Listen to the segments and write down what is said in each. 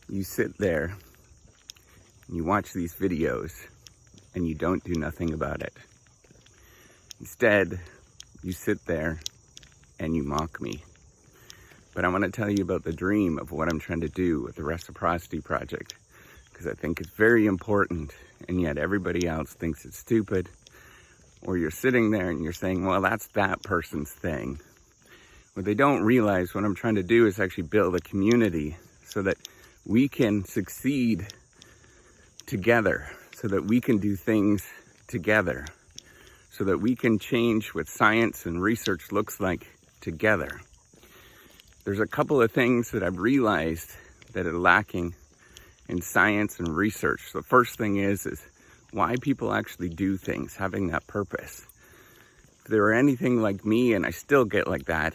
you sit there and you watch these videos and you don't do nothing about it. Instead, you sit there and you mock me. But I want to tell you about the dream of what I'm trying to do with the Reciprocity Project, because I think it's very important, and yet everybody else thinks it's stupid. Or you're sitting there and you're saying, well, that's that person's thing. What they don't realize, what I'm trying to do is actually build a community so that we can succeed together, so that we can do things together, so that we can change what science and research looks like together. There's a couple of things that I've realized that are lacking in science and research. The first thing is why people actually do things, having that purpose. If they were anything like me, and I still get like that,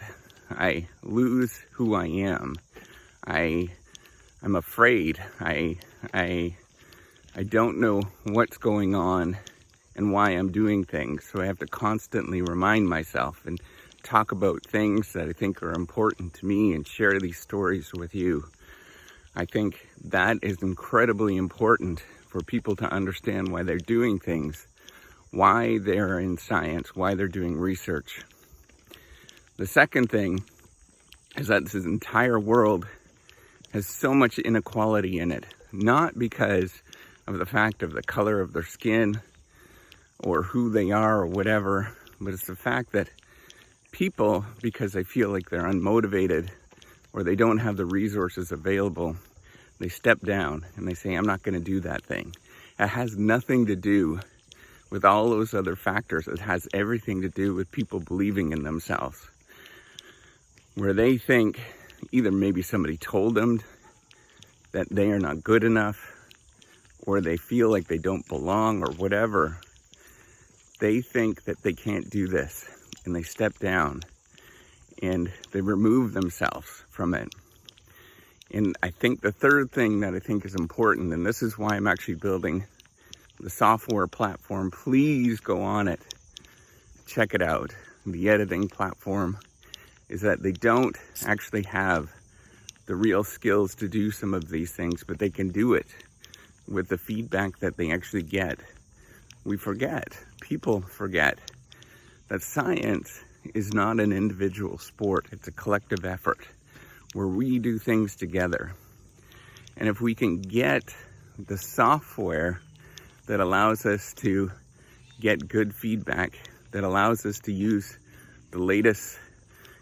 I lose who I am. I'm afraid. I don't know what's going on and why I'm doing things. So I have to constantly remind myself and talk about things that I think are important to me and share these stories with you. I think that is incredibly important for people to understand why they're doing things, why they're in science, why they're doing research. The second thing is that this entire world has so much inequality in it, not because of the fact of the color of their skin or who they are or whatever, but it's the fact that people, because they feel like they're unmotivated or they don't have the resources available, they step down and they say, I'm not going to do that thing. It has nothing to do with all those other factors. It has everything to do with people believing in themselves, where they think either maybe somebody told them that they are not good enough, or they feel like they don't belong or whatever. They think that they can't do this, and they step down and they remove themselves from it. And I think the third thing that I think is important, and this is why I'm actually building the software platform, please go on it, check it out. The editing platform is that they don't actually have the real skills to do some of these things, but they can do it with the feedback that they actually get. We forget, people forget, that science is not an individual sport. It's a collective effort where we do things together. And if we can get the software that allows us to get good feedback, that allows us to use the latest,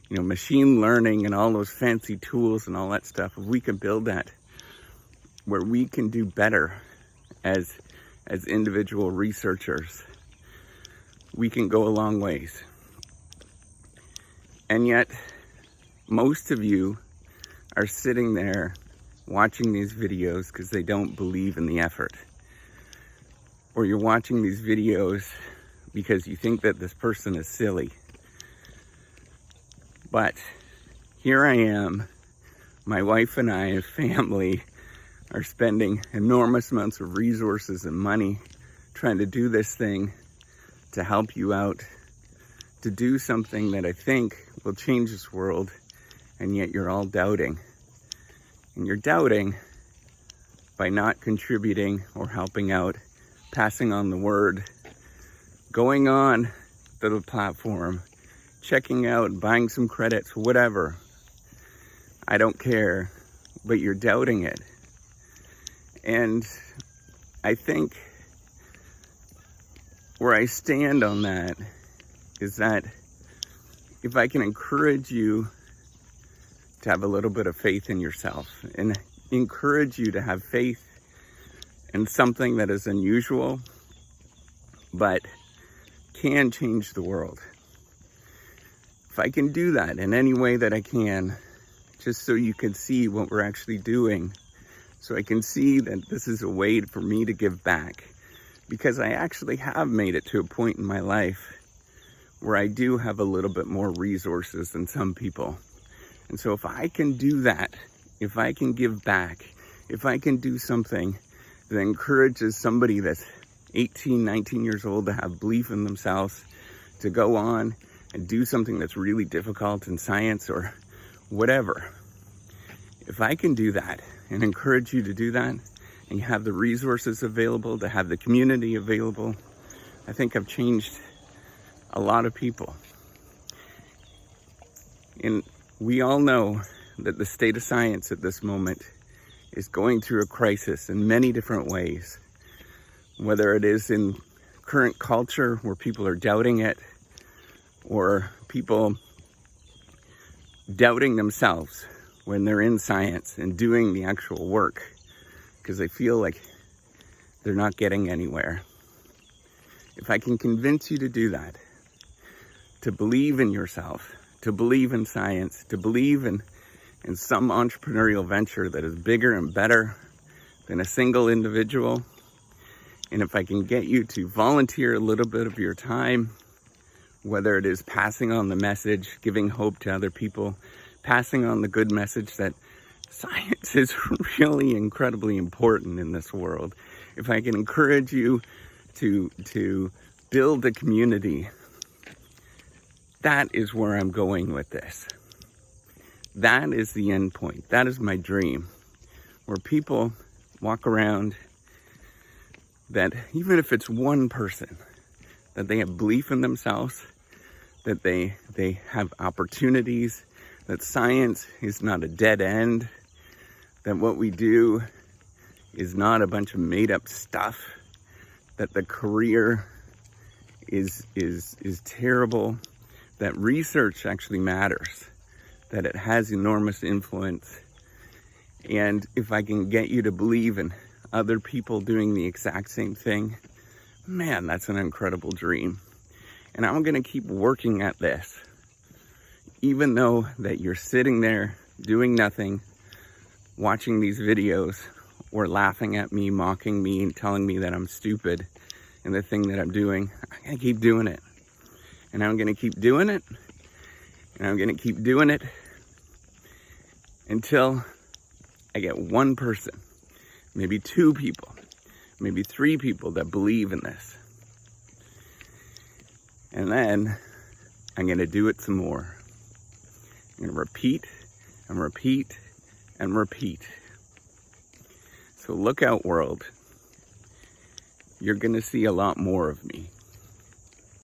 machine learning and all those fancy tools and all that stuff, if we can build that where we can do better as individual researchers, we can go a long ways. And yet, most of you are sitting there watching these videos because they don't believe in the effort. Or you're watching these videos because you think that this person is silly. But here I am, my wife and I, as family, are spending enormous amounts of resources and money trying to do this thing to help you out, to do something that I think will change this world, and yet you're all doubting. And you're doubting by not contributing or helping out, passing on the word, going on to the platform, checking out, buying some credits, whatever. I don't care, but you're doubting it. And I think where I stand on that is that if I can encourage you to have a little bit of faith in yourself and encourage you to have faith in something that is unusual but can change the world. If I can do that in any way that I can, just so you can see what we're actually doing, so I can see that this is a way for me to give back, because I actually have made it to a point in my life where I do have a little bit more resources than some people. And so if I can do that, if I can give back, if I can do something that encourages somebody that's 18, 19 years old to have belief in themselves, to go on and do something that's really difficult in science or whatever, If I can do that and encourage you to do that, and you have the resources available, to have the community available, I think I've changed a lot of people. And we all know that the state of science at this moment is going through a crisis in many different ways, whether it is in current culture where people are doubting it, or people doubting themselves when they're in science and doing the actual work because they feel like they're not getting anywhere. If I can convince you to do that, to believe in yourself, to believe in science, to believe in some entrepreneurial venture that is bigger and better than a single individual, and if I can get you to volunteer a little bit of your time, whether it is passing on the message, giving hope to other people, passing on the good message that science is really incredibly important in this world. If I can encourage you to build a community, that is where I'm going with this. That is the end point. That is my dream, where people walk around, that even if it's one person, that they have belief in themselves, that they have opportunities, that science is not a dead end, that what we do is not a bunch of made up stuff, that the career is terrible, that research actually matters, that it has enormous influence. And if I can get you to believe in other people doing the exact same thing, man, that's an incredible dream. And I'm going to keep working at this, even though that you're sitting there doing nothing, watching these videos, or laughing at me, mocking me, and telling me that I'm stupid in the thing that I'm doing. I'm going to keep doing it. And I'm going to keep doing it. And I'm going to keep doing it until I get one person, maybe two people, maybe three people that believe in this. And then I'm going to do it some more. I'm going to repeat and repeat and repeat. So look out, world. You're going to see a lot more of me.